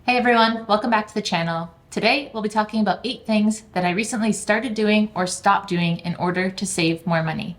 Hey everyone, welcome back to the channel. Today we'll be talking about 8 things that I recently started doing or stopped doing in order to save more money.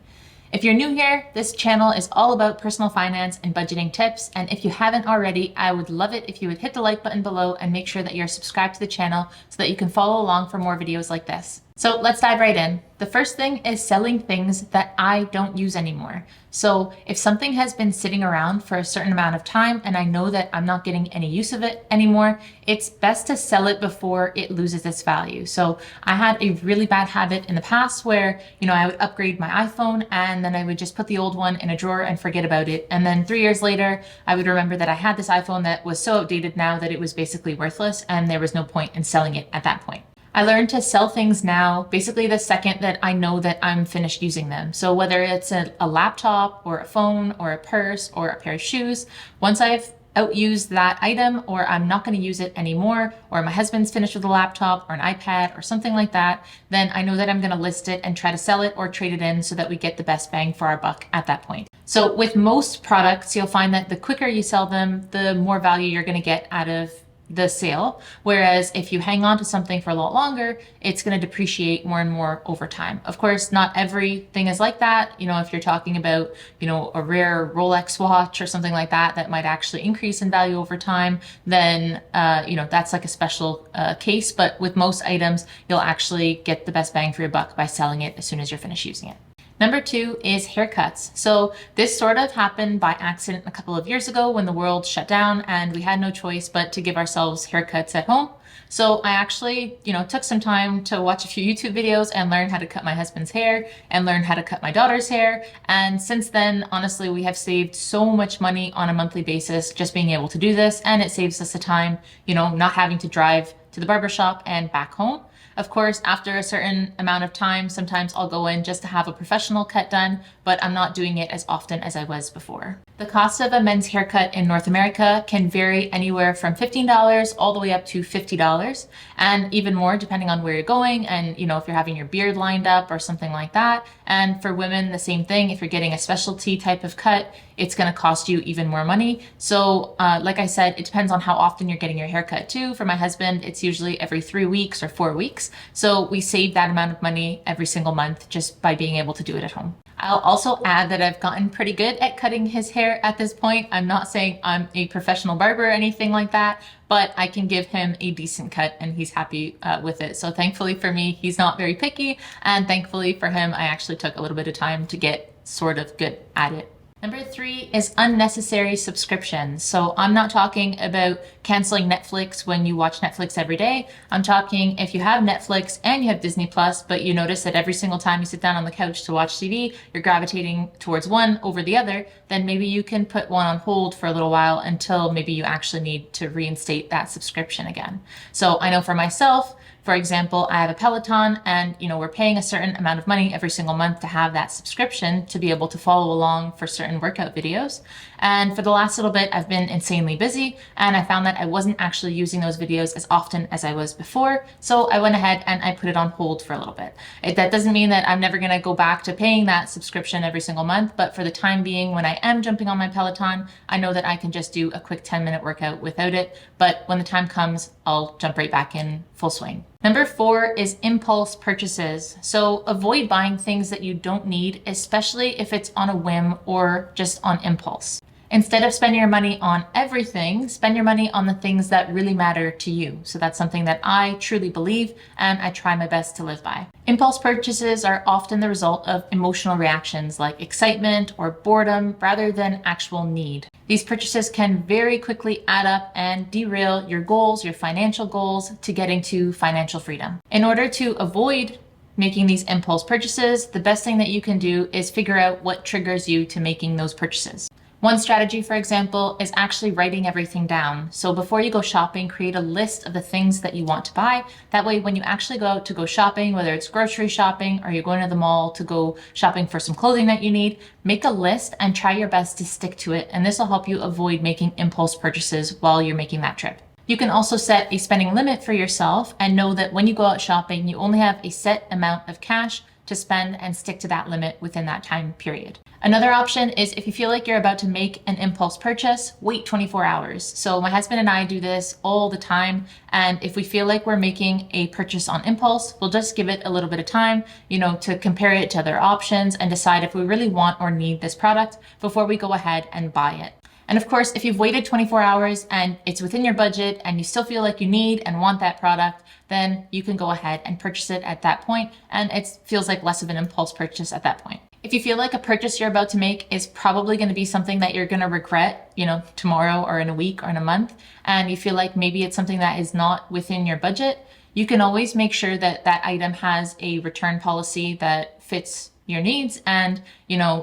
If you're new here, this channel is all about personal finance and budgeting tips, and if you haven't already, I would love it if you would hit the like button below and make sure that you're subscribed to the channel so that you can follow along for more videos like this. So let's dive right in. The first thing is selling things that I don't use anymore. So if something has been sitting around for a certain amount of time and I know that I'm not getting any use of it anymore, it's best to sell it before it loses its value. So I had a really bad habit in the past where, I would upgrade my iPhone and then I would just put the old one in a drawer and forget about it. And then 3 years later, I would remember that I had this iPhone that was so outdated now that it was basically worthless and there was no point in selling it at that point. I learned to sell things now, basically the second that I know that I'm finished using them. So whether it's a laptop or a phone or a purse or a pair of shoes, once I've outused that item or I'm not going to use it anymore, or my husband's finished with a laptop or an iPad or something like that, then I know that I'm going to list it and try to sell it or trade it in so that we get the best bang for our buck at that point. So with most products, you'll find that the quicker you sell them, the more value you're going to get out of the sale. Whereas if you hang on to something for a lot longer, it's going to depreciate more and more over time. Of course, not everything is like that. If you're talking about, a rare Rolex watch or something like that, that might actually increase in value over time, then, that's like a special case. But with most items, you'll actually get the best bang for your buck by selling it as soon as you're finished using it. Number 2 is haircuts. So this sort of happened by accident a couple of years ago when the world shut down and we had no choice but to give ourselves haircuts at home. So I actually, took some time to watch a few YouTube videos and learn how to cut my husband's hair and learn how to cut my daughter's hair. And since then, honestly, we have saved so much money on a monthly basis just being able to do this. And it saves us the time, not having to drive to the barbershop and back home. Of course, after a certain amount of time, sometimes I'll go in just to have a professional cut done, but I'm not doing it as often as I was before. The cost of a men's haircut in North America can vary anywhere from $15 all the way up to $50, and even more depending on where you're going and, if you're having your beard lined up or something like that. And for women, the same thing. If you're getting a specialty type of cut, it's going to cost you even more money. So like I said, it depends on how often you're getting your haircut too. For my husband, it's usually every 3 weeks or 4 weeks. So we save that amount of money every single month just by being able to do it at home. I'll also add that I've gotten pretty good at cutting his hair at this point. I'm not saying I'm a professional barber or anything like that, but I can give him a decent cut and he's happy with it. So thankfully for me, he's not very picky. And thankfully for him, I actually took a little bit of time to get sort of good at it. Number 3 is unnecessary subscriptions. So I'm not talking about canceling Netflix when you watch Netflix every day. I'm talking if you have Netflix and you have Disney Plus, but you notice that every single time you sit down on the couch to watch TV, you're gravitating towards one over the other, then maybe you can put one on hold for a little while until maybe you actually need to reinstate that subscription again. So I know for myself, for example, I have a Peloton and, we're paying a certain amount of money every single month to have that subscription to be able to follow along for certain workout videos. And for the last little bit, I've been insanely busy and I found that I wasn't actually using those videos as often as I was before. So I went ahead and I put it on hold for a little bit. That doesn't mean that I'm never going to go back to paying that subscription every single month, but for the time being, when I am jumping on my Peloton, I know that I can just do a quick 10-minute workout without it. But when the time comes, I'll jump right back in full swing. Number 4 is impulse purchases. So avoid buying things that you don't need, especially if it's on a whim or just on impulse. Instead of spending your money on everything, spend your money on the things that really matter to you. So that's something that I truly believe and I try my best to live by. Impulse purchases are often the result of emotional reactions like excitement or boredom rather than actual need. These purchases can very quickly add up and derail your goals, your financial goals, to getting to financial freedom. In order to avoid making these impulse purchases, the best thing that you can do is figure out what triggers you to making those purchases. One strategy, for example, is actually writing everything down. So before you go shopping, create a list of the things that you want to buy. That way, when you actually go out to go shopping, whether it's grocery shopping or you're going to the mall to go shopping for some clothing that you need, make a list and try your best to stick to it. And this will help you avoid making impulse purchases while you're making that trip. You can also set a spending limit for yourself and know that when you go out shopping, you only have a set amount of cash to spend and stick to that limit within that time period. Another option is if you feel like you're about to make an impulse purchase, wait 24 hours. So my husband and I do this all the time. And if we feel like we're making a purchase on impulse, we'll just give it a little bit of time, to compare it to other options and decide if we really want or need this product before we go ahead and buy it. And of course, if you've waited 24 hours and it's within your budget and you still feel like you need and want that product, then you can go ahead and purchase it at that point, and it feels like less of an impulse purchase at that point. If you feel like a purchase you're about to make is probably going to be something that you're going to regret, tomorrow or in a week or in a month, and you feel like maybe it's something that is not within your budget, you can always make sure that that item has a return policy that fits your needs, and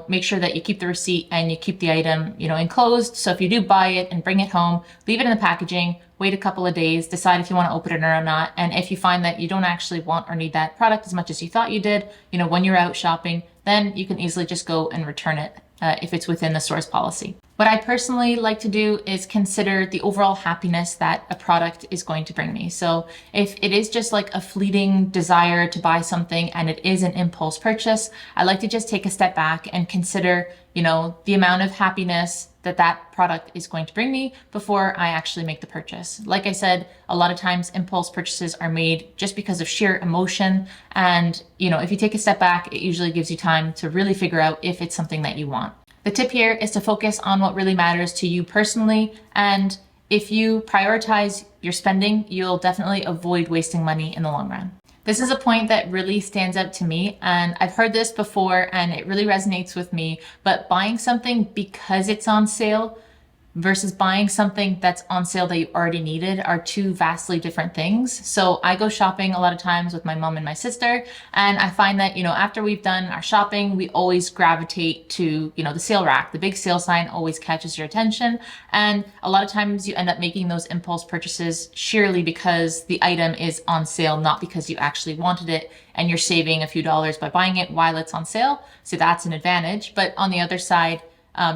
make sure that you keep the receipt and you keep the item enclosed. So if you do buy it and bring it home, leave it in the packaging, wait a couple of days, decide if you want to open it or not. And if you find that you don't actually want or need that product as much as you thought you did, when you're out shopping, then you can easily just go and return it if it's within the store's policy. What I personally like to do is consider the overall happiness that a product is going to bring me. So if it is just like a fleeting desire to buy something and it is an impulse purchase, I like to just take a step back and consider, the amount of happiness that that product is going to bring me before I actually make the purchase. Like I said, a lot of times impulse purchases are made just because of sheer emotion. And, if you take a step back, it usually gives you time to really figure out if it's something that you want. The tip here is to focus on what really matters to you personally. And if you prioritize your spending, you'll definitely avoid wasting money in the long run. This is a point that really stands out to me, and I've heard this before and it really resonates with me, but buying something because it's on sale versus buying something that's on sale that you already needed are two vastly different things. So I go shopping a lot of times with my mom and my sister, and I find that, after we've done our shopping, we always gravitate to, the sale rack. The big sale sign always catches your attention. And a lot of times you end up making those impulse purchases sheerly because the item is on sale, not because you actually wanted it and you're saving a few dollars by buying it while it's on sale. So that's an advantage. But on the other side,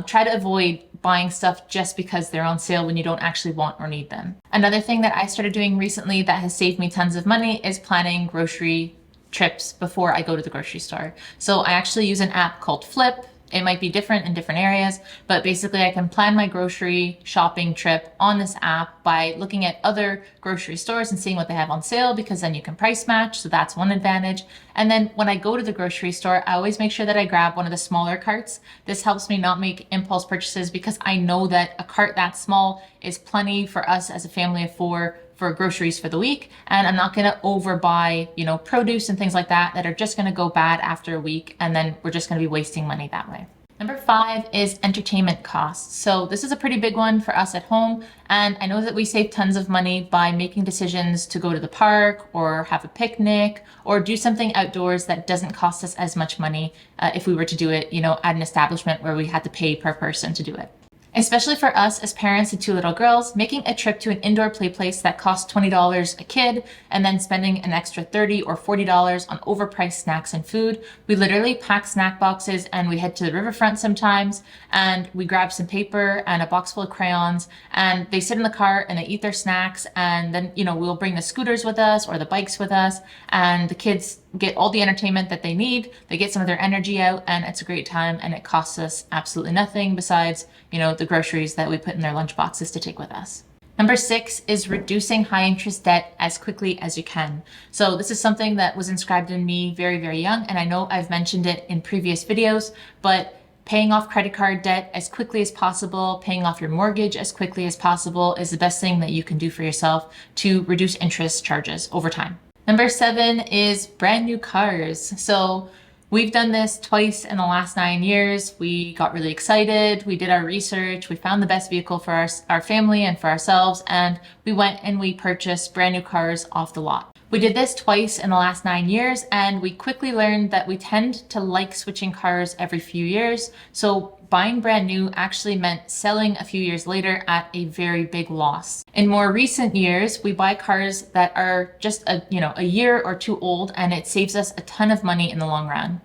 try to avoid buying stuff just because they're on sale when you don't actually want or need them. Another thing that I started doing recently that has saved me tons of money is planning grocery trips before I go to the grocery store. So I actually use an app called Flip. It might be different in different areas, but basically I can plan my grocery shopping trip on this app by looking at other grocery stores and seeing what they have on sale, because then you can price match. So that's one advantage. And then when I go to the grocery store, I always make sure that I grab one of the smaller carts. This helps me not make impulse purchases because I know that a cart that small is plenty for us as a family of four for groceries for the week. And I'm not going to overbuy, produce and things like that are just going to go bad after a week. And then we're just going to be wasting money that way. Number 5 is entertainment costs. So this is a pretty big one for us at home. And I know that we save tons of money by making decisions to go to the park or have a picnic or do something outdoors that doesn't cost us as much money if we were to do it, at an establishment where we had to pay per person to do it. Especially for us as parents of 2 little girls, making a trip to an indoor play place that costs $20 a kid and then spending an extra $30 or $40 on overpriced snacks and food. We literally pack snack boxes and we head to the riverfront sometimes, and we grab some paper and a box full of crayons, and they sit in the car and they eat their snacks, and then, we'll bring the scooters with us or the bikes with us, and the kids get all the entertainment that they need. They get some of their energy out, and it's a great time, and it costs us absolutely nothing besides, the groceries that we put in their lunch boxes to take with us. Number 6 is reducing high interest debt as quickly as you can. So this is something that was inscribed in me very, very young, and I know I've mentioned it in previous videos, but paying off credit card debt as quickly as possible, paying off your mortgage as quickly as possible is the best thing that you can do for yourself to reduce interest charges over time. Number 7 is brand new cars. So we've done this twice in the last 9 years. We got really excited. We did our research. We found the best vehicle for our family and for ourselves. And we went and we purchased brand new cars off the lot. We did this twice in the last 9 years, and we quickly learned that we tend to like switching cars every few years. So buying brand new actually meant selling a few years later at a very big loss. In more recent years, we buy cars that are just a year or two old, and it saves us a ton of money in the long run.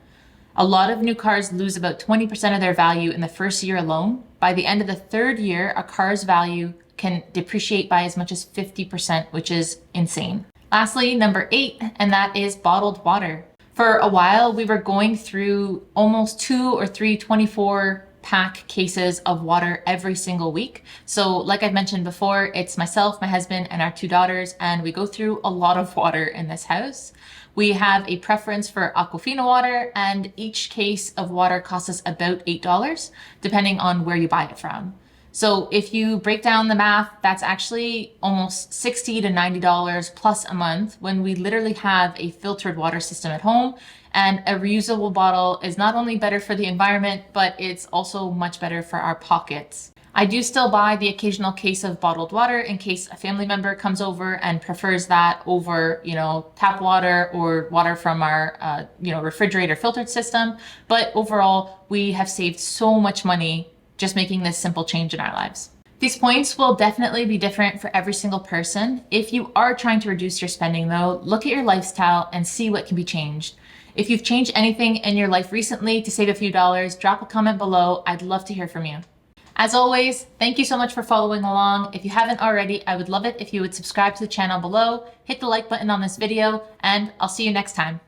A lot of new cars lose about 20% of their value in the first year alone. By the end of the 3rd year, a car's value can depreciate by as much as 50%, which is insane. Lastly, number 8, and that is bottled water. For a while, we were going through almost 2 or 3 24-pack cases of water every single week. So like I've mentioned before, it's myself, my husband, and our 2 daughters, and we go through a lot of water in this house. We have a preference for Aquafina water, and each case of water costs us about $8, depending on where you buy it from. So if you break down the math, that's actually almost $60 to $90 plus a month when we literally have a filtered water system at home. And a reusable bottle is not only better for the environment, but it's also much better for our pockets. I do still buy the occasional case of bottled water in case a family member comes over and prefers that over, tap water or water from our, refrigerator filtered system. But overall, we have saved so much money just making this simple change in our lives. These points will definitely be different for every single person. If you are trying to reduce your spending though, look at your lifestyle and see what can be changed. If you've changed anything in your life recently to save a few dollars, drop a comment below. I'd love to hear from you. As always, thank you so much for following along. If you haven't already, I would love it if you would subscribe to the channel below, hit the like button on this video, and I'll see you next time.